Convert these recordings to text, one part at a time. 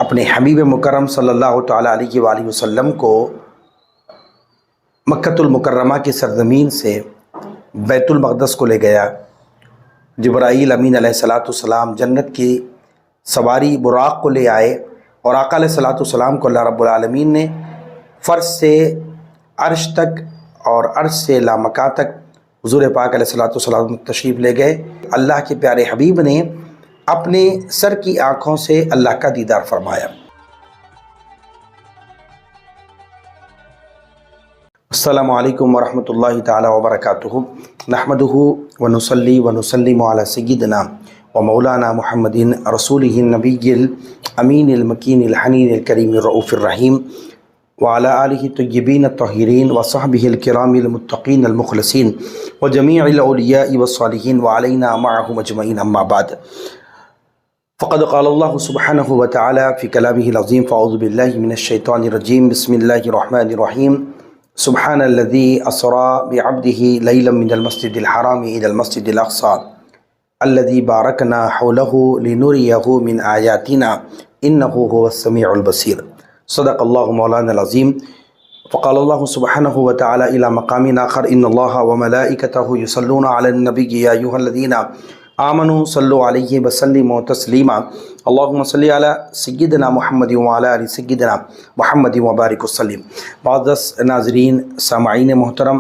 اپنے حبیب مکرم صلی اللہ تعالیٰ علیہ وآلہ وسلم کو مکۃ المکرمہ کی سرزمین سے بیت المقدس کو لے گیا۔ جبرائیل امین علیہ السلام جنت کی سواری براق کو لے آئے اور آقا علیہ السلام کو اللہ رب العالمین نے فرش سے عرش تک اور عرش سے لامکان تک حضور پاک علیہ السلام تشریف لے گئے۔ اللہ کے پیارے حبیب نے اپنے سر کی آنکھوں سے اللہ کا دیدار فرمایا۔ السلام علیکم ورحمۃ اللہ تعالی وبرکاتہ۔ نحمدہ ونصلی ونسلم علی سیدنا و مولانا محمد رسولہ النبی الامین المکین الحنین الکریم الرؤوف الرحیم وعلی آلہ طیبین الطاہرین وصحبہ الکرام المتقین المخلصین وجمیع الاولیاء والصالحین وعلینا معهم اجمعین، اما بعد۔ فقد قال اللہ سبحانہ وتعالی فی کلامہ العظیم فاعوذ باللہ من الشیطان الرجیم بسم اللہ الرحمن الرحیم سبحان الذی اسری بعبدہ لیلا من المسجد الحرام الی المسجد الاقصی الذی بارکنا حولہ لنریہ من آیاتنا انہ هو السمیع البصیر۔ صدق اللہ مولانا العظیم۔ فقال اللہ سبحانہ وتعالی الی مقام آخر ان اللہ وملائکتہ یصلون علی النبی یا ایھا الذین آمنوا صلوا علیہ وسلموا تسلیما اللہم صلی علی سیدنا محمد وعلی آل سیدنا محمد وبارک وسلم۔ معزز ناظرین، سامعین محترم،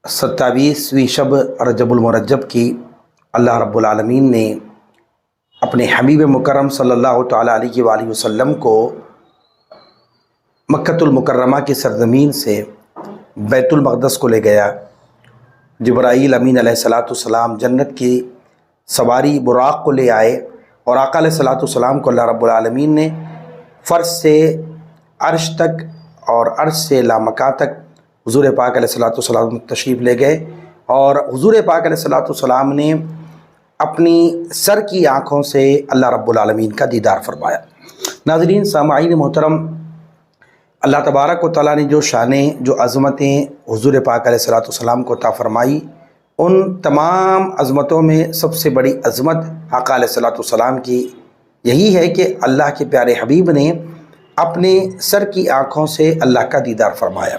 27ویں شب رجب المرجب کی اللہ رب العالمین نے اپنے حبیب مکرم صلی اللہ تعالیٰ علیہ وآلہ وسلم کو مکۃ المکرمہ کی سرزمین سے بیت المقدس کو لے گیا۔ جبرائیل امین علیہ السلام جنت کی سواری براق کو لے آئے اور آقا علیہ السلام کو اللہ رب العالمین نے فرش سے عرش تک اور عرش سے لامکان تک حضور پاک علیہ السلام تشریف لے گئے اور حضور پاک علیہ السلام نے اپنی سر کی آنکھوں سے اللہ رب العالمین کا دیدار فرمایا۔ ناظرین، سامعین محترم، اللہ تبارک و تعالیٰ نے جو شانیں، جو عظمتیں حضور پاک علیہ السلام کو عطا فرمائی، ان تمام عظمتوں میں سب سے بڑی عظمت آقا علیہ السلام کی یہی ہے کہ اللہ کے پیارے حبیب نے اپنے سر کی آنکھوں سے اللہ کا دیدار فرمایا۔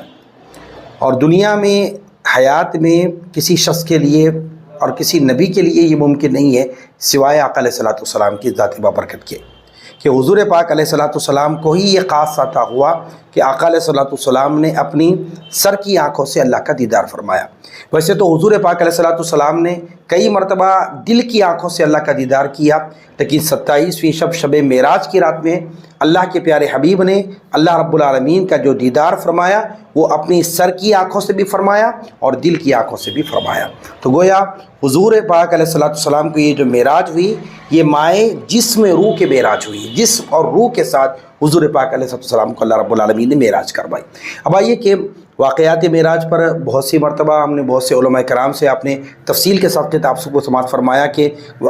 اور دنیا میں، حیات میں کسی شخص کے لیے اور کسی نبی کے لیے یہ ممکن نہیں ہے سوائے آقا علیہ السلام کی ذات بابرکت کے، کہ حضور پاک علیہ السلام کو ہی یہ خاص عطا ہوا کہ آقا علیہ السلام نے اپنی سر کی آنکھوں سے اللہ کا دیدار فرمایا۔ ویسے تو حضور پاک علیہ السلام نے کئی مرتبہ دل کی آنکھوں سے اللہ کا دیدار کیا، لیکن 27ویں شب معراج کی رات میں اللہ کے پیارے حبیب نے اللہ رب العالمین کا جو دیدار فرمایا وہ اپنی سر کی آنکھوں سے بھی فرمایا اور دل کی آنکھوں سے بھی فرمایا۔ تو گویا حضور پاک علیہ السلام کو یہ جو معراج ہوئی، یہ مائے جسم روح کے معراج ہوئی، جسم اور روح کے ساتھ حضور پاک علیہ السلام کو اللہ رب العالمین نے معراج کروائی۔ اب آئیے کہ واقعات معراج پر بہت سی مرتبہ ہم نے بہت سے علماء کرام سے آپ نے تفصیل کے ساتھ آپ سب کو سماعت فرمایا کہ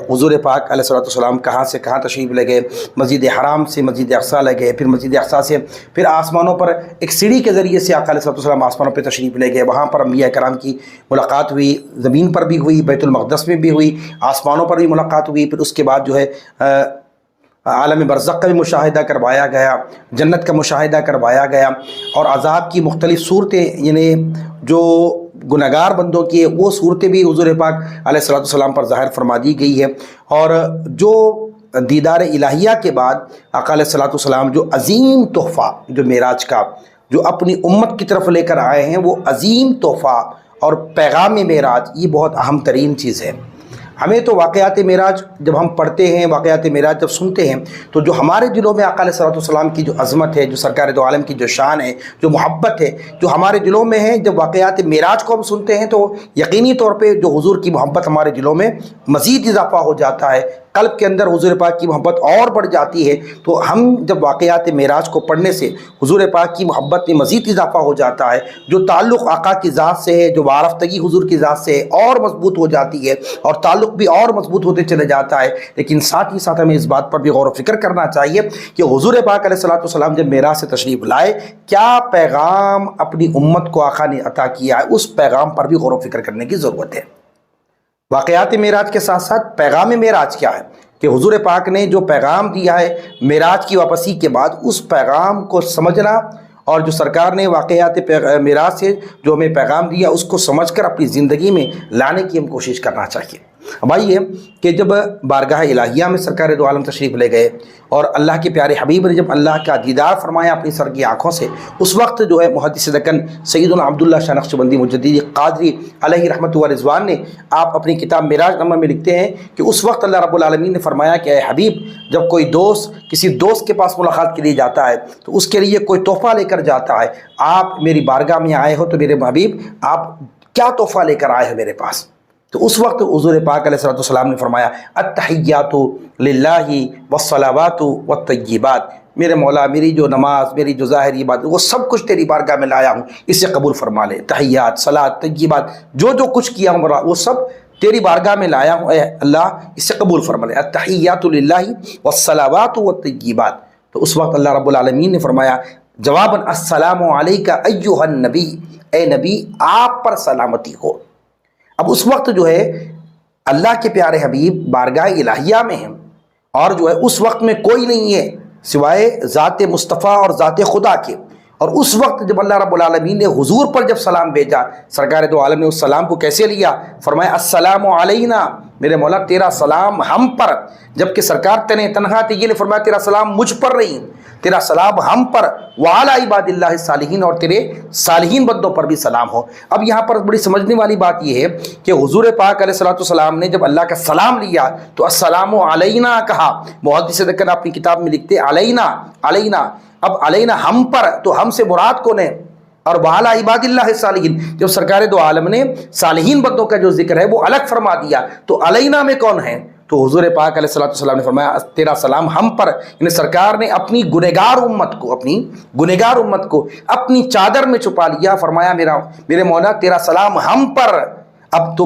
حضور پاک علیہ السلام کہاں سے کہاں تشریف لے گئے، مسجد حرام سے مسجد اقصیٰ لے گئے، پھر مسجد اقصیٰ سے پھر آسمانوں پر ایک سیڑھی کے ذریعے سے آقا علیہ السلام آسمانوں پہ تشریف لے گئے، وہاں پر انبیاء کرام کی ملاقات ہوئی، زمین پر بھی ہوئی، بیت المقدس میں بھی ہوئی، آسمانوں پر بھی ملاقات ہوئی، پھر اس کے بعد جو ہے عالم برزخ کا بھی مشاہدہ کروایا گیا، جنت کا مشاہدہ کروایا گیا، اور عذاب کی مختلف صورتیں، یعنی جو گنہگار بندوں کی وہ صورتیں بھی حضور پاک علیہ السلام پر ظاہر فرما دی گئی ہے۔ اور جو دیدار الہیہ کے بعد آقا علیہ السلام جو عظیم تحفہ جو معراج کا جو اپنی امت کی طرف لے کر آئے ہیں، وہ عظیم تحفہ اور پیغام معراج یہ بہت اہم ترین چیز ہے۔ ہمیں تو واقعات معراج جب ہم پڑھتے ہیں، واقعات معراج جب سنتے ہیں، تو جو ہمارے دلوں میں آقا علیہ السلام کی جو عظمت ہے، جو سرکار دو عالم کی جو شان ہے، جو محبت ہے، جو ہمارے دلوں میں ہے، جب واقعات معراج کو ہم سنتے ہیں تو یقینی طور پہ جو حضور کی محبت ہمارے دلوں میں مزید اضافہ ہو جاتا ہے، قلب کے اندر حضور پاک کی محبت اور بڑھ جاتی ہے۔ تو ہم جب واقعات معراج کو پڑھنے سے حضور پاک کی محبت میں مزید اضافہ ہو جاتا ہے، جو تعلق آقا کی ذات سے ہے، جو وارفتگی حضور کی ذات سے ہے، اور مضبوط ہو جاتی ہے، اور تعلق بھی اور مضبوط ہوتے چلے جاتا ہے۔ لیکن ساتھ ہی ساتھ ہمیں اس بات پر بھی غور و فکر کرنا چاہیے کہ حضور پاک علیہ السلام جب معراج سے تشریف لائے، کیا پیغام اپنی امت کو آقا نے عطا کیا ہے، اس پیغام پر بھی غور و فکر کرنے کی ضرورت ہے۔ واقعات معراج کے ساتھ ساتھ پیغام معراج کیا ہے، کہ حضور پاک نے جو پیغام دیا ہے معراج کی واپسی کے بعد، اس پیغام کو سمجھنا، اور جو سرکار نے واقعات معراج سے جو ہمیں پیغام دیا اس کو سمجھ کر اپنی زندگی میں لانے کی ہم کوشش کرنا چاہیے۔ اب آئیے کہ جب بارگاہ الہیہ میں سرکار دو عالم تشریف لے گئے اور اللہ کے پیارے حبیب نے جب اللہ کا دیدار فرمایا اپنی سر کی آنکھوں سے، اس وقت جو ہے محدث دکن سیدنا عبداللہ شاہ نقشبندی مجددی قادری علیہ رحمت و رضوان نے آپ اپنی کتاب معراج نامہ میں لکھتے ہیں کہ اس وقت اللہ رب العالمین نے فرمایا کہ اے حبیب، جب کوئی دوست کسی دوست کے پاس ملاقات کے لیے جاتا ہے تو اس کے لیے کوئی تحفہ لے کر جاتا ہے، آپ میری بارگاہ میں آئے ہو تو میرے حبیب آپ کیا تحفہ لے کر آئے ہو میرے پاس؟ تو اس وقت حضور پاک علیہ الصلوۃ والسلام نے فرمایا التحیات للہ والصلوات والطیبات، میرے مولا میری جو نماز، میری جو ظاہری بات، وہ سب کچھ تیری بارگاہ میں لایا ہوں، اسے قبول فرما لے۔ تحیات، صلاۃ، طیبات، جو کچھ کیا ہوں وہ سب تیری بارگاہ میں لایا ہوں، اے اللہ اسے قبول فرما لے۔ التحیات للہ والصلوات والطیبات۔ تو اس وقت اللہ رب العالمین نے فرمایا جواباً السلام علیک ایھا النبی، اے نبی آپ پر سلامتی ہو۔ اب اس وقت جو ہے اللہ کے پیارے حبیب بارگاہ الہیہ میں ہیں، اور جو ہے اس وقت میں کوئی نہیں ہے سوائے ذات مصطفیٰ اور ذات خدا کے، اور اس وقت جب اللہ رب العالمین نے حضور پر جب سلام بھیجا، سرکار دو عالم نے اس سلام کو کیسے لیا؟ فرمایا السلام علینا، میرے مولا تیرا سلام ہم پر، جبکہ سرکار تنہا تھے، یہ فرمایا تیرا سلام مجھ پر نہیں، تیرا سلام ہم پر، وعلی عباد اللہ الصالحین، اور تیرے صالحین بندوں پر بھی سلام ہو۔ اب یہاں پر بڑی سمجھنے والی بات یہ ہے کہ حضور پاک علیہ الصلوۃ والسلام نے جب اللہ کا سلام لیا تو السلام علینا کہا۔ محدث دکن اپنی کتاب میں لکھتے علینا، علینا، اب علینا ہم پر، تو ہم سے مراد کون ہے؟ اور وعلی عباد اللہ الصالحین، جب سرکار دو عالم نے صالحین بندوں کا جو ذکر ہے وہ الگ فرما دیا تو علینا میں کون ہے؟ تو حضور پاک علیہ الصلوۃ والسلام نے فرمایا تیرا سلام ہم پر، یعنی سرکار نے اپنی گنہگار امت کو اپنی چادر میں چھپا لیا، فرمایا میرے مولا تیرا سلام ہم پر۔ اب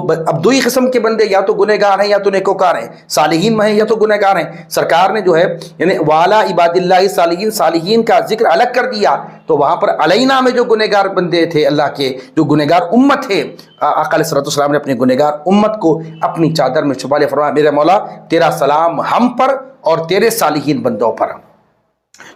دو ہی قسم کے بندے، یا تو گنہگار ہیں یا تو نیکوکار ہیں، صالحین میں ہیں یا تو گنہگار ہیں۔ سرکار نے جو ہے یعنی والا عباد اللہ صالحین، صالحین کا ذکر الگ کر دیا، تو وہاں پر علینا میں جو گنہگار بندے تھے اللہ کے، جو گنہگار امت ہے، آقا علیہ الصلوۃ والسلام نے اپنے گنہگار امت کو اپنی چادر میں چھپا لیا، فرمایا میرے مولا تیرا سلام ہم پر اور تیرے صالحین بندوں پر۔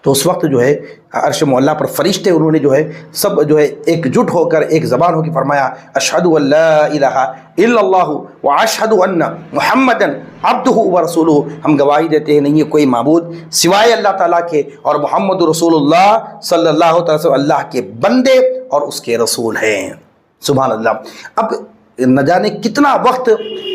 تو اس وقت جو ہے عرش معلیٰ پر فرشتے انہوں نے جو ہے سب جو ہے ایک جٹ ہو کر ایک زبان ہو کے فرمایا اشہد ان لا الہ الا اللہ واشہد ان محمدً عبدہ ورسولہ، ہم گواہی دیتے ہیں نہیں ہے کوئی معبود سوائے اللہ تعالیٰ کے، اور محمد رسول اللہ صلی اللہ تعالی وسلم اللہ کے بندے اور اس کے رسول ہیں۔ سبحان اللہ۔ اب نہ جانے کتنا وقت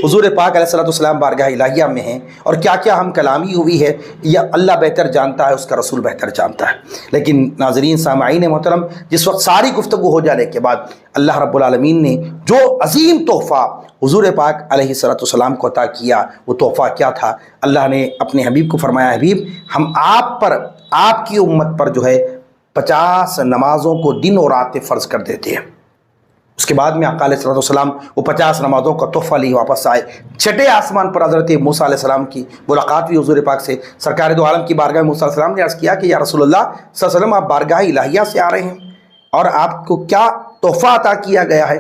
حضور پاک علیہ الصلوۃ والسلام بارگاہ الہیہ میں ہیں، اور کیا کیا ہم کلامی ہوئی ہے، یا اللہ بہتر جانتا ہے، اس کا رسول بہتر جانتا ہے۔ لیکن ناظرین سامعین محترم، جس وقت ساری گفتگو ہو جانے کے بعد اللہ رب العالمین نے جو عظیم تحفہ حضور پاک علیہ الصلوۃ والسلام کو عطا کیا، وہ تحفہ کیا تھا؟ اللہ نے اپنے حبیب کو فرمایا حبیب ہم آپ پر، آپ کی امت پر جو ہے 50 نمازوں کو دن اور رات فرض کر دیتے ہیں۔ اس کے بعد میں آقا علیہ الصلوۃ والسلام وہ 50 نمازوں کا تحفہ لیے واپس آئے۔ چھٹے آسمان پر حضرت موسیٰ علیہ السلام کی ملاقات ہوئی حضور پاک سے۔ سرکار دو عالم کی بارگاہ میں موسیٰ علیہ السلام نے عرض کیا کہ یا رسول اللہ صلی اللہ علیہ وسلم آپ بارگاہ الہیہ سے آ رہے ہیں اور آپ کو کیا تحفہ عطا کیا گیا ہے؟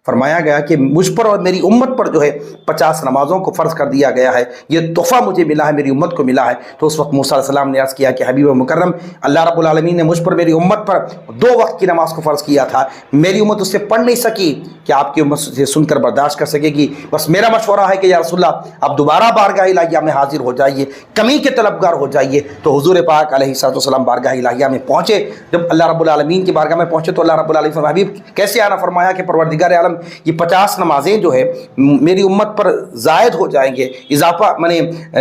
فرمایا گیا کہ مجھ پر اور میری امت پر جو ہے 50 نمازوں کو فرض کر دیا گیا ہے، یہ تحفہ مجھے ملا ہے، میری امت کو ملا ہے۔ تو اس وقت موسیٰ علیہ السلام نے عرض کیا کہ حبیب مکرم اللہ رب العالمین نے مجھ پر میری امت پر 2 وقت کی نماز کو فرض کیا تھا، میری امت اس سے پڑھ نہیں سکی، کہ آپ کی امت سے سن کر برداشت کر سکے گی؟ بس میرا مشورہ ہے کہ یا رسول اللہ آپ دوبارہ بارگاہ الہیہ میں حاضر ہو جائیے، کمی کے طلبگار ہو جائیے۔ تو حضور پاک علیہ الصلوۃ والسلام بارگاہ الہیہ میں پہنچے۔ جب اللہ رب العالمین کی بارگاہ میں پہنچے تو اللہ رب العالمین فرمایا حبیب کیسے آنا؟ فرمایا کہ پروردگار عالم یہ 50 نمازیں جو ہے میری امت پر زائد ہو جائیں گے، اضافہ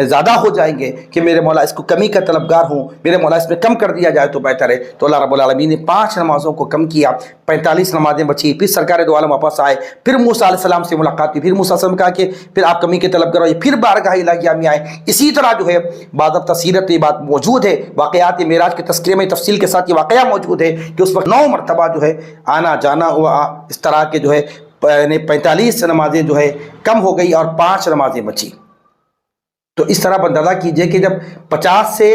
زیادہ ہو جائیں گے، کہ میرے مولا اس کو کمی کا طلبگار ہوں، میرے مولا اس میں کم کر دیا جائے تو بہتر ہے۔ تو اللہ رب العالمین نے 5 نمازوں کو کم کیا، 45 نمازیں بچی۔ پھر سرکار دو عالم واپس آئے، پھر موسیٰ علیہ السلام سے ملاقات کی، پھر موسیٰ علیہ السلام کہا کہ پھر آپ کمی کے طلبگار ہوئے، پھر بارگاہ الہیہ میں آئے۔ اسی طرح جو ہے باضابطہ سیرت یہ بات موجود ہے، واقعات معراج کے تذکرے میں تفصیل کے ساتھ یہ واقعہ موجود ہے کہ اس وقت 9 مرتبہ جو ہے آنا جانا ہوا، اس طرح کے جو ہے 45 نمازیں جو ہے کم ہو گئی اور 5 نمازیں بچی۔ تو اس طرح اندازہ کیجئے کہ جب 50 سے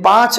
5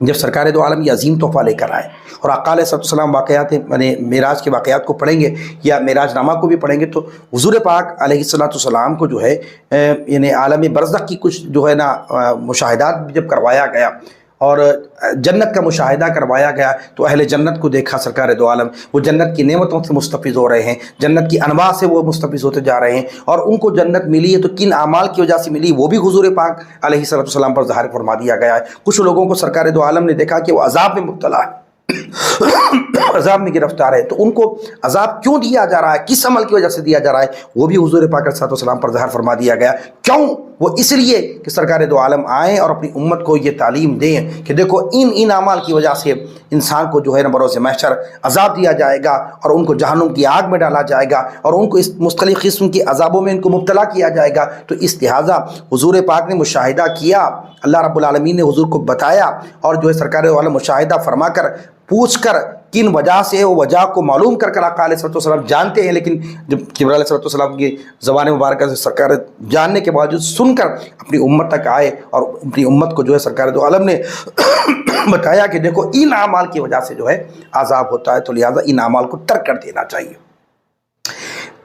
جب سرکار دو عالم یہ عظیم تحفہ لے کر آئے، اور آقا علیہ السلام واقعات معراج کے واقعات کو پڑھیں گے یا معراج نامہ کو بھی پڑھیں گے تو حضور پاک علیہ السلام کو جو ہے یعنی عالم برزخ کی کچھ جو ہے نا مشاہدات بھی جب کروایا گیا اور جنت کا مشاہدہ کروایا گیا تو اہل جنت کو دیکھا سرکار دو عالم، وہ جنت کی نعمتوں سے مستفیض ہو رہے ہیں، جنت کی انواع سے وہ مستفیض ہوتے جا رہے ہیں، اور ان کو جنت ملی ہے تو کن اعمال کی وجہ سے ملی وہ بھی حضور پاک علیہ السلام پر ظاہر فرما دیا گیا ہے۔ کچھ لوگوں کو سرکار دو عالم نے دیکھا کہ وہ عذاب میں مبتلا ہے، عذاب میں گرفتار ہے، تو ان کو عذاب کیوں دیا جا رہا ہے، کس عمل کی وجہ سے دیا جا رہا ہے، وہ بھی حضور پاک علیہ السلام پر ظاہر فرما دیا گیا۔ کیوں؟ وہ اس لیے کہ سرکار دو عالم آئیں اور اپنی امت کو یہ تعلیم دیں کہ دیکھو ان اعمال کی وجہ سے انسان کو جو ہے نا بروز محشر عذاب دیا جائے گا، اور ان کو جہنم کی آگ میں ڈالا جائے گا، اور ان کو اس مختلف قسم کی عذابوں میں ان کو مبتلا کیا جائے گا۔ تو اس لہٰذا حضور پاک نے مشاہدہ کیا، اللہ رب العالمین نے حضور کو بتایا، اور جو ہے سرکار دو عالم مشاہدہ فرما کر پوچھ کر کن وجہ سے وہ وجہ کو معلوم کر آقا علیہ السلام جانتے ہیں، لیکن جب جبرائیل علیہ السلام کی زبان مبارکہ سے سرکار جاننے کے باوجود سن کر اپنی امت تک آئے، اور اپنی امت کو جو ہے سرکار دو عالم نے بتایا کہ دیکھو ان اعمال کی وجہ سے جو ہے عذاب ہوتا ہے، تو لہٰذا ان اعمال کو ترک کر دینا چاہیے۔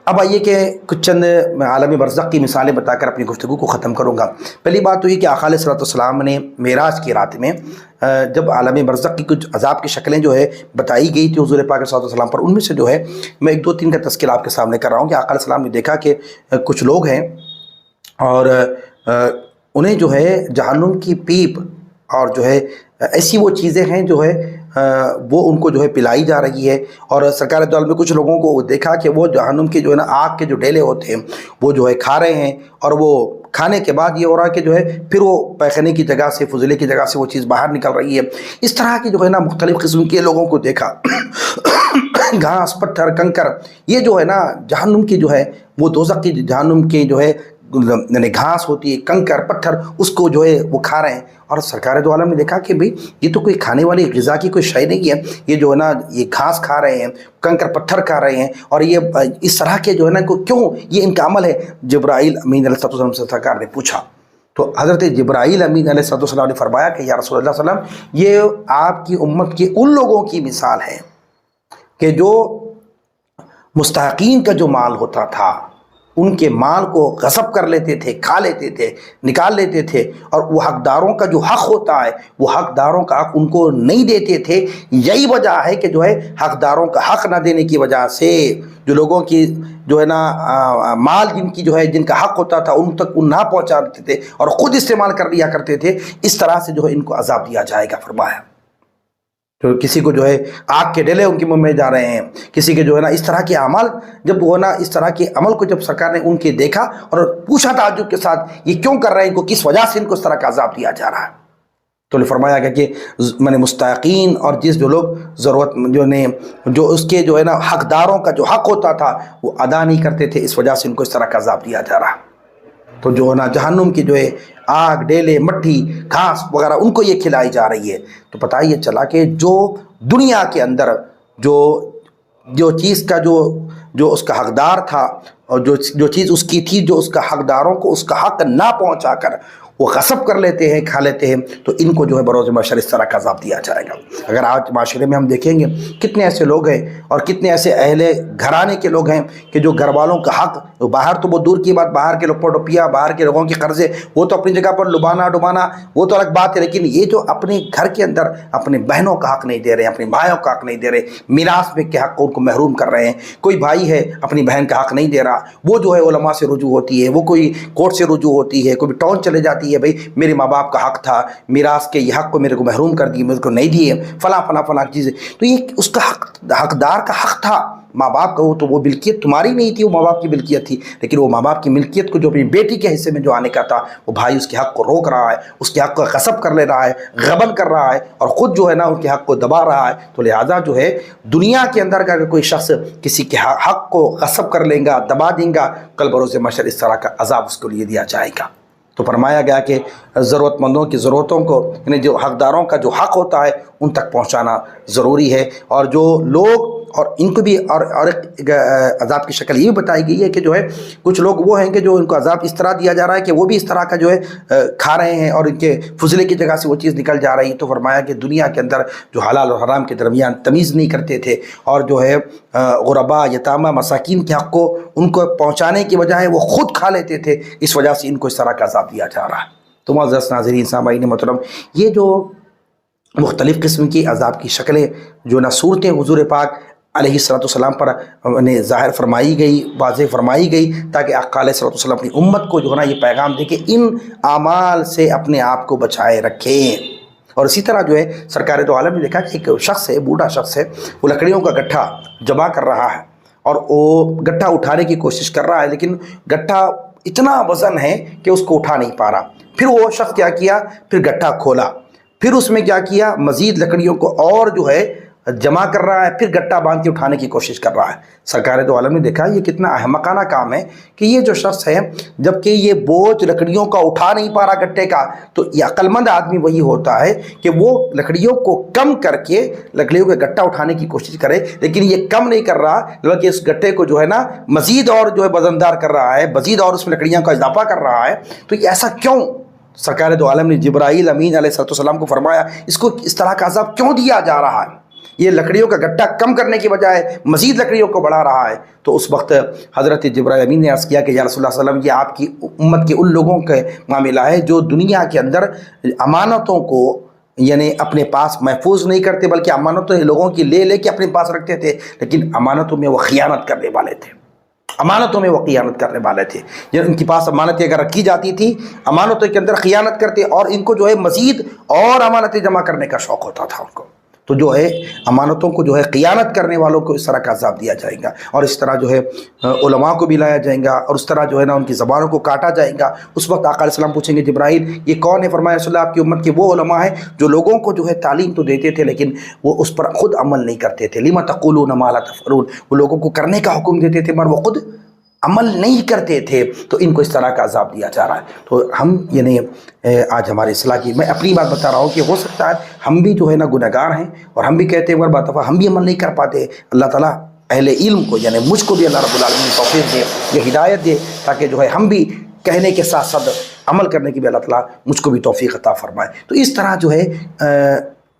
اب آئیے کہ کچھ چند میں عالم برزخ کی مثالیں بتا کر اپنی گفتگو کو ختم کروں گا۔ پہلی بات تو یہ کہ آقا علیہ السلام نے معراج کی رات میں جب عالم برزخ کی کچھ عذاب کی شکلیں جو ہے بتائی گئی تھی حضور پاک علیہ السلام پر، ان میں سے جو ہے میں ایک دو تین کا تذکرہ آپ کے سامنے کر رہا ہوں کہ آقا علیہ السلام نے دیکھا کہ کچھ لوگ ہیں اور انہیں جو ہے جہنم کی پیپ اور جو ہے ایسی وہ چیزیں ہیں جو ہے وہ ان کو جو ہے پلائی جا رہی ہے، اور سرکار دو عالم میں کچھ لوگوں کو دیکھا کہ وہ جہنم کے جو ہے نا آگ کے جو ڈیلے ہوتے ہیں وہ جو ہے کھا رہے ہیں، اور وہ کھانے کے بعد یہ ہو رہا ہے کہ جو ہے پھر وہ پیخانے کی جگہ سے فضلے کی جگہ سے وہ چیز باہر نکل رہی ہے۔ اس طرح کی جو ہے نا مختلف قسم کے لوگوں کو دیکھا، گھاس پتھر کنکر، یہ جو ہے نا جہنم کی جو ہے وہ دوزخ کی جہنم کی جو ہے یعنی گھاس ہوتی ہے، کنکر پتھر، اس کو جو ہے وہ کھا رہے ہیں، اور سرکار دو عالم نے دیکھا کہ بھئی یہ تو کوئی کھانے والی غذا کی کوئی شے نہیں ہے، یہ جو ہے نا یہ گھاس کھا رہے ہیں، کنکر پتھر کھا رہے ہیں، اور یہ اس طرح کے جو ہے نا کیوں یہ ان کا عمل ہے۔ جبرائیل امین علیہ السلام سے سرکار نے پوچھا تو حضرت جبرائیل امین علیہ السلام نے فرمایا کہ یا رسول اللہ صلی اللہ علیہ وسلم، یہ آپ کی امت کے ان لوگوں کی مثال ہے کہ جو مستحقین کا جو مال ہوتا تھا ان کے مال کو غصب کر لیتے تھے، کھا لیتے تھے، نکال لیتے تھے، اور وہ حقداروں کا جو حق ہوتا ہے وہ حقداروں کا حق ان کو نہیں دیتے تھے۔ یہی وجہ ہے کہ جو ہے حقداروں کا حق نہ دینے کی وجہ سے جو لوگوں کی جو ہے نا مال جن کی جو ہے جن کا حق ہوتا تھا ان تک نہ پہنچاتے تھے اور خود استعمال کر لیا کرتے تھے، اس طرح سے جو ہے ان کو عذاب دیا جائے گا فرمایا۔ تو کسی کو جو ہے آگ کے ڈلے ان کے منہ میں جا رہے ہیں، کسی کے جو ہے نا اس طرح کے اعمال، جب وہ نا اس طرح کے عمل کو جب سرکار نے ان کے دیکھا اور پوچھا تعجب کے ساتھ یہ کیوں کر رہے ہیں، ان کو کس وجہ سے ان کو اس طرح کا عذاب دیا جا رہا ہے، تو نے فرمایا گیا کہ میں نے مستحقین اور جس جو لوگ ضرورت جو اس کے جو ہے نا حقداروں کا جو حق ہوتا تھا وہ ادا نہیں کرتے تھے، اس وجہ سے ان کو اس طرح کا عذاب دیا جا رہا۔ تو جو ہے نا جہنم کی جو ہے آگ ڈیلے مٹی گھاس وغیرہ ان کو یہ کھلائی جا رہی ہے۔ تو پتہ یہ چلا کہ جو دنیا کے اندر جو چیز کا جو اس کا حقدار تھا اور جو چیز اس کی تھی، جو اس کا حقداروں کو اس کا حق نہ پہنچا کر وہ غصب کر لیتے ہیں، کھا لیتے ہیں، تو ان کو جو ہے بروز محشر اس طرح کا عذاب دیا جائے گا۔ اگر آج معاشرے میں ہم دیکھیں گے کتنے ایسے لوگ ہیں اور کتنے ایسے اہل گھرانے کے لوگ ہیں کہ جو گھر والوں کا حق، باہر تو وہ دور کی بات، باہر کے لوگ روپیہ، باہر کے لوگوں کے قرضے، وہ تو اپنی جگہ پر لبانا ڈبانا وہ تو الگ بات ہے، لیکن یہ جو اپنے گھر کے اندر اپنے بہنوں کا حق نہیں دے رہے ہیں، اپنے بھائیوں کا حق نہیں دے رہے، میراث میں کے حق کو ان کو محروم کر رہے ہیں۔ کوئی بھائی ہے اپنی بہن کا حق نہیں دے رہا، وہ جو ہے علماء سے رجوع ہوتی ہے، وہ کوئی کورٹ سے رجوع ہوتی ہے، کوئی ٹاؤن چلے جاتی ہے، بھائی میرے ماں باپ کا حق تھا، میراث کے یہ حق کو میرے کو محروم کر دیے، میرے کو نہیں دیے، فلاں فلاں فلاں چیزیں، تو یہ اس کا حقدار کا حق تھا ماں باپ کا، وہ تو وہ ملکیت تمہاری نہیں تھی، وہ ماں باپ کی ملکیت تھی، لیکن وہ ماں باپ کی ملکیت کو جو اپنی بیٹی کے حصے میں جو آنے کا تھا، وہ بھائی اس کے حق کو روک رہا ہے، اس کے حق کو غصب کر لے رہا ہے، غبن کر رہا ہے، اور خود جو ہے نا ان کے حق کو دبا رہا ہے۔ تو لہٰذا جو ہے دنیا کے اندر کا اگر کوئی شخص کسی کے حق کو غصب کر لے گا، دبا دیں گا، کل بروز محشر اس طرح کا عذاب اس کو لیے دیا جائے گا۔ تو فرمایا گیا کہ ضرورت مندوں کی ضرورتوں کو، یعنی جو حقداروں کا جو حق ہوتا ہے ان تک پہنچانا ضروری ہے، اور جو لوگ اور ان کو بھی اور ایک عذاب کی شکل یہ بھی بتائی گئی ہے کہ جو ہے کچھ لوگ وہ ہیں کہ جو ان کو عذاب اس طرح دیا جا رہا ہے کہ وہ بھی اس طرح کا جو ہے کھا رہے ہیں اور ان کے فضلے کی جگہ سے وہ چیز نکل جا رہی ہے۔ تو فرمایا کہ دنیا کے اندر جو حلال اور حرام کے درمیان تمیز نہیں کرتے تھے اور جو ہے غربا، یتامہ، مساکین کے حق کو ان کو پہنچانے کی بجائے وہ خود کھا لیتے تھے، اس وجہ سے ان کو اس طرح کا عذاب دیا جا رہا ہے۔ تو معزز ناظرین، سامعین محترم، یہ جو مختلف قسم کی عذاب کی شکلیں جو نہ صورتیں حضور پاک علیہ السلام پر ظاہر فرمائی گئی، واضح فرمائی گئی، تاکہ آقا علیہ السلام اپنی امت کو جو ہے نا یہ پیغام دے کہ ان اعمال سے اپنے آپ کو بچائے رکھیں۔ اور اسی طرح جو ہے سرکار دو عالم نے دیکھا کہ ایک شخص ہے، بوڑھا شخص ہے، وہ لکڑیوں کا گٹھا جمع کر رہا ہے اور وہ گٹھا اٹھانے کی کوشش کر رہا ہے، لیکن گٹھا اتنا وزن ہے کہ اس کو اٹھا نہیں پا رہا۔ پھر وہ شخص کیا کیا، پھر گٹھا کھولا، پھر اس میں کیا کیا، مزید لکڑیوں کو اور جو ہے جمع کر رہا ہے، پھر گٹھا باندھ کے اٹھانے کی کوشش کر رہا ہے۔ سرکار دو عالم نے دیکھا یہ کتنا احمقانہ کام ہے کہ یہ جو شخص ہے جبکہ یہ بوجھ لکڑیوں کا اٹھا نہیں پا رہا گٹھے کا، تو یہ عقل مند آدمی وہی ہوتا ہے کہ وہ لکڑیوں کو کم کر کے لکڑیوں کا گٹھا اٹھانے کی کوشش کرے، لیکن یہ کم نہیں کر رہا بلکہ اس گٹھے کو جو ہے نا مزید اور جو ہے وزندار کر رہا ہے، مزید اور اس میں لکڑیاں کا اضافہ کر رہا ہے۔ تو یہ ایسا کیوں؟ سرکار دو عالم نے جبرائیل امین علیہ السلام کو فرمایا اس کو اس طرح کا عذاب کیوں دیا جا رہا ہے؟ یہ لکڑیوں کا گٹھا کم کرنے کی بجائے مزید لکڑیوں کو بڑھا رہا ہے۔ تو اس وقت حضرت جبرائیل امین نے عرض کیا کہ یا رسول اللہ صلی اللہ علیہ وسلم، یہ آپ کی امت کے ان لوگوں کے معاملہ ہے جو دنیا کے اندر امانتوں کو یعنی اپنے پاس محفوظ نہیں کرتے، بلکہ امانتیں لوگوں کی لے کے اپنے پاس رکھتے تھے، لیکن امانتوں میں وہ خیانت کرنے والے تھے، امانتوں میں وہ خیانت کرنے والے تھے۔ جب ان کے پاس امانتیں اگر رکھی جاتی تھی، امانتوں کے اندر خیانت کرتے اور ان کو جو ہے مزید اور امانتیں جمع کرنے کا شوق ہوتا تھا ان کو۔ تو جو ہے امانتوں کو جو ہے خیانت کرنے والوں کو اس طرح کا عذاب دیا جائے گا، اور اس طرح جو ہے علماء کو بھی لایا جائے گا، اور اس طرح جو ہے نا ان کی زبانوں کو کاٹا جائے گا۔ اس وقت آقا علیہ السلام پوچھیں گے جبرائیل یہ کون ہے؟ فرمایا رسول اللہ آپ کی امت کے وہ علماء ہیں جو لوگوں کو جو ہے تعلیم تو دیتے تھے لیکن وہ اس پر خود عمل نہیں کرتے تھے۔ لما تقولون ما لا تفعلون، وہ لوگوں کو کرنے کا حکم دیتے تھے مگر وہ خود عمل نہیں کرتے تھے، تو ان کو اس طرح کا عذاب دیا جا رہا ہے۔ تو ہم یعنی آج ہماری اصلاح کی، میں اپنی بات بتا رہا ہوں کہ ہو سکتا ہے ہم بھی جو ہے نا گنہگار ہیں اور ہم بھی کہتے ہیں مگر بعض دفعہ ہم بھی عمل نہیں کر پاتے۔ اللہ تعالیٰ اہل علم کو یعنی مجھ کو بھی اللہ رب العالمین توفیق دے، یہ ہدایت دے، تاکہ جو ہے ہم بھی کہنے کے ساتھ ساتھ عمل کرنے کی بھی اللہ تعالیٰ مجھ کو بھی توفیق عطا فرمائے۔ تو اس طرح جو ہے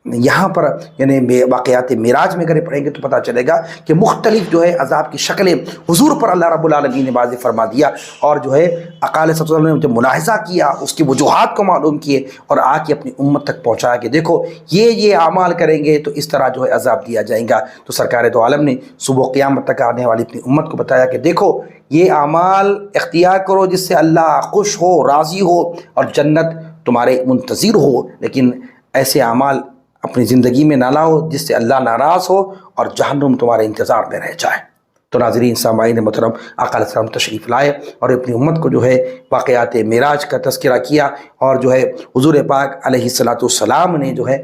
یہاں پر یعنی واقعات معراج میں اگر پڑھیں گے تو پتہ چلے گا کہ مختلف جو ہے عذاب کی شکلیں حضور پر اللہ رب العالمین نے واضح فرما دیا، اور جو ہے آقا علیہ السلام نے جب ملاحظہ کیا، اس کی وجوہات کو معلوم کیے اور آ کے اپنی امت تک پہنچایا کہ دیکھو یہ اعمال کریں گے تو اس طرح جو ہے عذاب دیا جائے گا۔ تو سرکار دو عالم نے صبح قیامت تک آنے والی اپنی امت کو بتایا کہ دیکھو یہ اعمال اختیار کرو جس سے اللہ خوش ہو، راضی ہو اور جنت تمہارے منتظر ہو، لیکن ایسے اعمال اپنی زندگی میں نہ لاؤ جس سے اللہ ناراض ہو اور جہنم تمہارے انتظار میں رہ جائے۔ تو ناظرین سامعین محترم، آقا علیہ السلام تشریف لائے اور اپنی امت کو جو ہے واقعات معراج کا تذکرہ کیا، اور جو ہے حضور پاک علیہ السلام نے جو ہے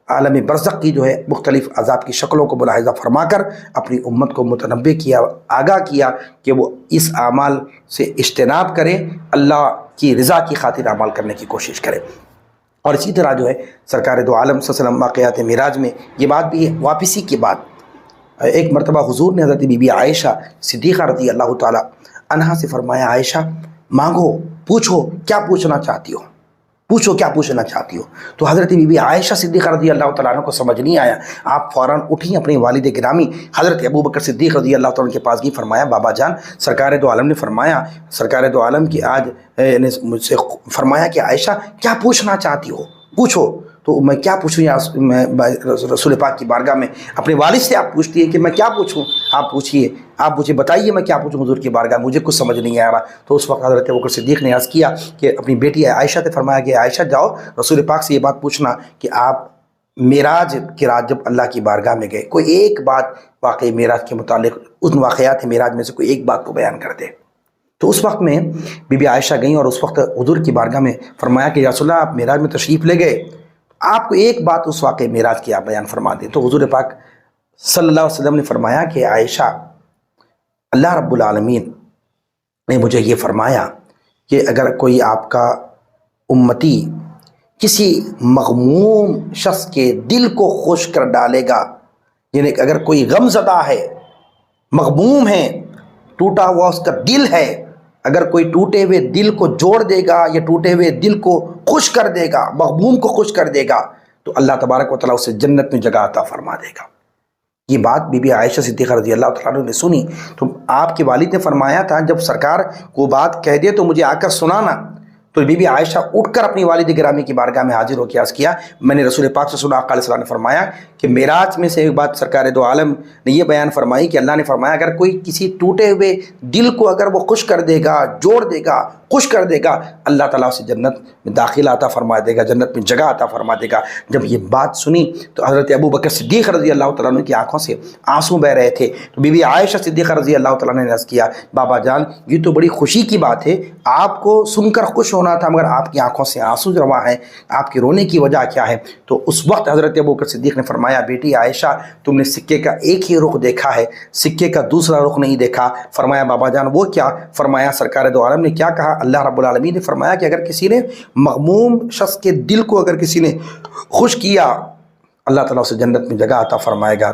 عالم برزخ کی جو ہے مختلف عذاب کی شکلوں کو ملاحظہ فرما کر اپنی امت کو متنبہ کیا، آگاہ کیا کہ وہ اس اعمال سے اجتناب کرے، اللہ کی رضا کی خاطر اعمال کرنے کی کوشش کرے۔ اور اسی طرح جو ہے سرکار دو عالم صلی اللہ علیہ وسلم واقعات معراج میں یہ بات بھی ہے، واپسی کے بعد ایک مرتبہ حضور نے حضرت بی بی عائشہ صدیقہ رضی اللہ تعالی عنہا سے فرمایا عائشہ مانگو، پوچھو کیا پوچھنا چاہتی ہو، پوچھو کیا پوچھنا چاہتی ہو۔ تو حضرت بی بی عائشہ صدیقہ رضی اللہ تعالیٰ عنہ کو سمجھ نہیں آیا، آپ فوراً اٹھیں، اپنے والد گرامی حضرت ابو بکر صدیق رضی اللہ تعالیٰ عنہ کے پاس گئی، فرمایا بابا جان سرکار دو عالم نے فرمایا، سرکار دو عالم کی آج مجھ سے فرمایا کہ عائشہ کیا پوچھنا چاہتی ہو، پوچھو۔ تو میں کیا پوچھوں، یا میں رسول پاک کی بارگاہ میں اپنے والد سے آپ پوچھتی ہے کہ میں کیا پوچھوں، آپ پوچھیے، آپ مجھے بتائیے میں کیا پوچھوں حضور کی بارگاہ، مجھے کچھ سمجھ نہیں آ رہا۔ تو اس وقت حضرت ابوبکر صدیق نے عرض کیا کہ اپنی بیٹی عائشہ سے فرمایا کہ عائشہ جاؤ رسول پاک سے یہ بات پوچھنا کہ آپ معراج کی رات جب اللہ کی بارگاہ میں گئے کوئی ایک بات واقعی معراج کے متعلق ان واقعات معراج میں سے کوئی ایک بات کو بیان کر دے۔ تو اس وقت میں بی بی عائشہ گئیں اور اس وقت حضور کی بارگاہ میں فرمایا کہ یا رسول اللہ آپ معراج میں تشریف لے گئے، آپ کو ایک بات اس واقعے معراج کی آپ بیان فرما دیں۔ تو حضور پاک صلی اللہ علیہ وسلم نے فرمایا کہ عائشہ اللہ رب العالمین نے مجھے یہ فرمایا کہ اگر کوئی آپ کا امتی کسی مغموم شخص کے دل کو خوش کر ڈالے گا یعنی کہ اگر کوئی غم زدہ ہے، مغموم ہے، ٹوٹا ہوا اس کا دل ہے، اگر کوئی ٹوٹے ہوئے دل کو جوڑ دے گا یا ٹوٹے ہوئے دل کو خوش کر دے گا، مغموم کو خوش کر دے گا، تو اللہ تبارک و تعالیٰ اسے جنت میں جگہ عطا فرما دے گا۔ یہ بات بی بی عائشہ صدیقہ رضی اللہ تعالیٰ عنہ نے سنی تو آپ کے والد نے فرمایا تھا جب سرکار کو بات کہہ دے تو مجھے آ کر سنانا۔ تو بی بی عائشہ اٹھ کر اپنی والد گرامی کی بارگاہ میں حاضر ہو کے عرض کیا، میں نے رسول پاک سے سنا، آقا علیہ السلام نے فرمایا کہ معراج میں سے ایک بات سرکار دو عالم نے یہ بیان فرمائی کہ اللہ نے فرمایا اگر کوئی کسی ٹوٹے ہوئے دل کو اگر وہ خوش کر دے گا، جوڑ دے گا، خوش کر دے گا، اللہ تعالیٰ اسے جنت میں داخلہ عطا فرما دے گا، جنت میں جگہ عطا فرما دے گا۔ جب یہ بات سنی تو حضرت ابو بکر صدیق رضی اللہ تعالیٰ عنہ کی آنکھوں سے آنسو بہ رہے تھے، تو بی بی عائشہ صدیقہ رضی اللہ تعالیٰ عنہ نے عرض کیا، بابا جان یہ تو بڑی خوشی کی بات ہے، آپ کو سن کر خوش ہونا تھا مگر آپ کی آنکھوں سے آنسو رواں ہیں، آپ کے رونے کی وجہ کیا ہے؟ تو اس وقت حضرت ابو بکر صدیق نے فرمایا، بیٹی عائشہ تم نے سکے کا ایک ہی رخ دیکھا ہے، سکے کا دوسرا رخ نہیں دیکھا۔ فرمایا بابا جان وہ کیا؟ فرمایا سرکار دو عالم نے کیا کہا؟ اللہ رب العالمین نے فرمایا کہ اگر کسی نے مغموم شخص کے دل کو اگر کسی نے خوش کیا، اللہ تعالیٰ اسے جنت میں جگہ عطا فرمائے گا۔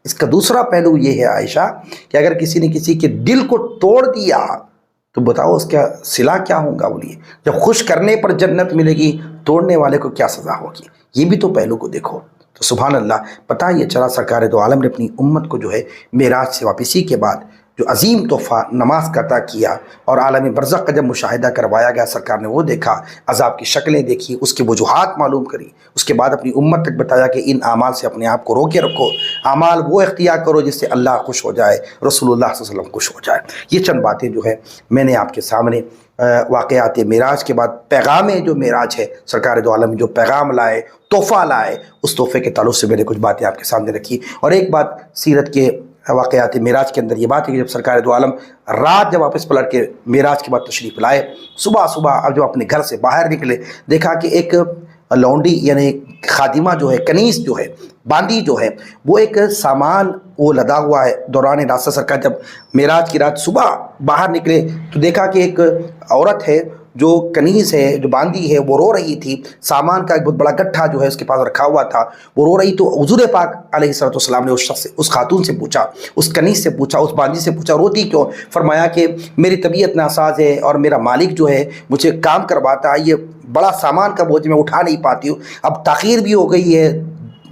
اس کا دوسرا پہلو یہ ہے عائشہ کہ اگر کسی نے کسی کے دل کو توڑ دیا تو بتاؤ اس کا صلہ کیا ہوگا؟ بولیے جب خوش کرنے پر جنت ملے گی، توڑنے والے کو کیا سزا ہوگی؟ یہ بھی تو پہلو کو دیکھو۔ تو سبحان اللہ، پتہ یہ چلا سرکار دو عالم نے اپنی امت کو جو ہے معراج سے واپسی کے بعد جو عظیم تحفہ نماز کا عطا کیا اور عالم برزخ کا جب مشاہدہ کروایا گیا، سرکار نے وہ دیکھا، عذاب کی شکلیں دیکھی، اس کی وجوہات معلوم کری، اس کے بعد اپنی امت تک بتایا کہ ان اعمال سے اپنے آپ کو روکے رکھو، اعمال وہ اختیار کرو جس سے اللہ خوش ہو جائے، رسول اللہ صلی اللہ علیہ وسلم خوش ہو جائے۔ یہ چند باتیں جو ہے میں نے آپ کے سامنے واقعات معراج کے بعد پیغام جو معراج ہے، سرکار دو عالم جو پیغام لائے، تحفہ لائے، اس تحفے کے تعلق سے میں نے کچھ باتیں آپ کے سامنے رکھی۔ اور ایک بات سیرت کے واقعات معراج کے اندر یہ بات ہے کہ جب سرکار دو عالم رات جب واپس پلٹ کے معراج کے بعد تشریف لائے، صبح اب جب اپنے گھر سے باہر نکلے، دیکھا کہ ایک لونڈی یعنی خادمہ جو ہے، کنیز جو ہے، باندی جو ہے، وہ ایک سامان وہ لدا ہوا ہے۔ دوران راستہ سرکار جب معراج کی رات صبح باہر نکلے تو دیکھا کہ ایک عورت ہے جو کنیز ہے، جو باندی ہے، وہ رو رہی تھی، سامان کا ایک بہت بڑا گٹھا جو ہے اس کے پاس رکھا ہوا تھا، وہ رو رہی۔ تو حضور پاک علیہ الصلوۃ والسلام نے اس شخص سے، اس خاتون سے پوچھا، اس کنیز سے پوچھا، اس باندی سے پوچھا روتی کیوں؟ فرمایا کہ میری طبیعت ناساز ہے اور میرا مالک جو ہے مجھے کام کرواتا ہے، یہ بڑا سامان کا بوجھ میں اٹھا نہیں پاتی ہوں، اب تاخیر بھی ہو گئی ہے،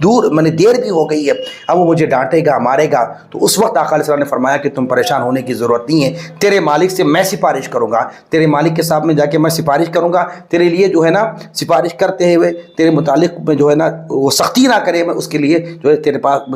دور دیر بھی ہو گئی ہے، اب وہ مجھے ڈانٹے گا، مارے گا۔ تو اس وقت آقا علیہ السلام نے فرمایا کہ تم پریشان ہونے کی ضرورت نہیں ہے، تیرے مالک سے میں سفارش کروں گا، تیرے مالک کے ساتھ میں جا کے میں سفارش کروں گا، تیرے لیے جو ہے نا سفارش کرتے ہوئے تیرے متعلق میں جو ہے نا وہ سختی نہ کرے، میں اس کے لیے جو ہے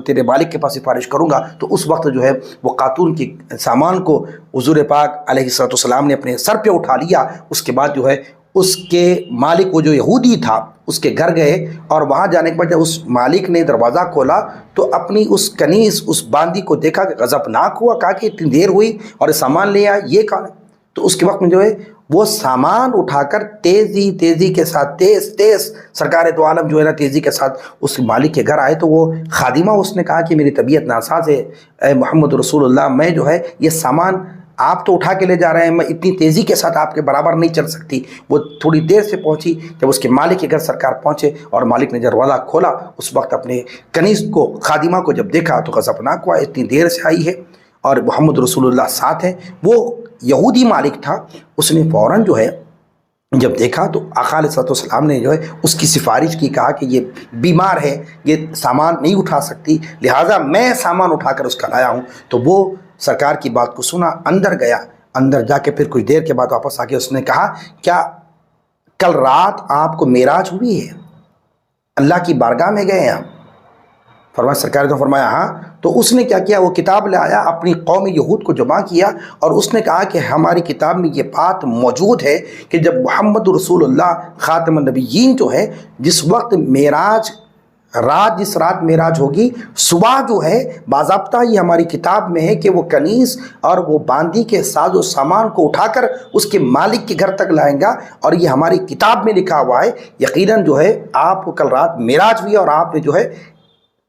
تیرے مالک کے پاس سفارش کروں گا۔ تو اس وقت جو ہے وہ خاتون کی سامان کو حضور پاک علیہ الصلوۃ والسلام نے اپنے سر پہ اٹھا لیا۔ اس کے بعد جو ہے اس کے مالک وہ جو یہودی تھا اس کے گھر گئے، اور وہاں جانے کے بعد جب اس مالک نے دروازہ کھولا تو اپنی اس کنیز، اس باندی کو دیکھا کہ غضبناک ہوا، کہا کہ اتنی دیر ہوئی اور سامان لے آیا، یہ کہا۔ تو اس کے وقت میں جو ہے وہ سامان اٹھا کر تیزی کے ساتھ تیز سرکار دو عالم جو ہے نا تیزی کے ساتھ اس مالک کے گھر آئے۔ تو وہ خادمہ اس نے کہا کہ میری طبیعت ناساز ہے، اے محمد رسول اللہ، میں جو ہے یہ سامان آپ تو اٹھا کے لے جا رہے ہیں، میں اتنی تیزی کے ساتھ آپ کے برابر نہیں چل سکتی۔ وہ تھوڑی دیر سے پہنچی، جب اس کے مالک کے گھر سرکار پہنچے اور مالک نے دروازہ کھولا، اس وقت اپنے کنیز کو، خادمہ کو جب دیکھا تو غضبناک ہوا، اتنی دیر سے آئی ہے اور محمد رسول اللہ ساتھ ہیں۔ وہ یہودی مالک تھا، اس نے فوراً جو ہے جب دیکھا تو آقا علیہ الصلوۃ والسلام نے جو ہے اس کی سفارش کی، کہا کہ یہ بیمار ہے، یہ سامان نہیں اٹھا سکتی، لہٰذا میں سامان اٹھا کر اس کا لایا ہوں۔ تو وہ سرکار کی بات کو سنا، اندر گیا، اندر جا کے پھر کچھ دیر کے بعد واپس آ کے اس نے کہا کیا کل رات آپ کو معراج ہوئی ہے؟ اللہ کی بارگاہ میں گئے ہیں آپ؟ فرمایا سرکار نے فرمایا ہاں۔ تو اس نے کیا کیا، وہ کتاب لے آیا، اپنی قوم یہود کو جمع کیا اور اس نے کہا کہ ہماری کتاب میں یہ بات موجود ہے کہ جب محمد رسول اللہ خاتم النبیین جو ہے، جس وقت معراج رات، جس رات معراج ہوگی، صبح جو ہے باضابطہ یہ ہماری کتاب میں ہے کہ وہ کنیز اور وہ باندی کے ساز و سامان کو اٹھا کر اس کے مالک کے گھر تک لائیں گا، اور یہ ہماری کتاب میں لکھا ہوا ہے۔ یقیناً جو ہے آپ کو کل رات معراج ہوئی اور آپ نے جو ہے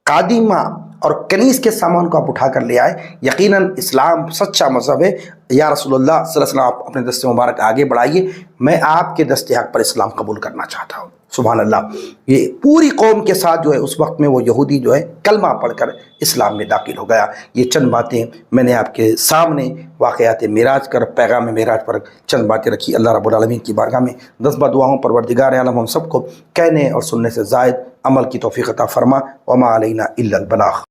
قادمہ اور کنیز کے سامان کو آپ اٹھا کر لے آئے، یقیناً اسلام سچا مذہب ہے۔ یا رسول اللہ صلی اللہ علیہ وسلم، آپ اپنے دست مبارک آگے بڑھائیے، میں آپ کے دست حق پر اسلام قبول کرنا چاہتا ہوں۔ سبحان اللہ، یہ پوری قوم کے ساتھ جو ہے اس وقت میں وہ یہودی جو ہے کلمہ پڑھ کر اسلام میں داخل ہو گیا۔ یہ چند باتیں میں نے آپ کے سامنے واقعات معراج کر پیغام معراج پر چند باتیں رکھی۔ اللہ رب العالمین کی بارگاہ میں دس دعاؤں پروردگار عالم ہم سب کو کہنے اور سننے سے زائد عمل کی توفیق عطا فرما۔ وما علینا الا البلاغ۔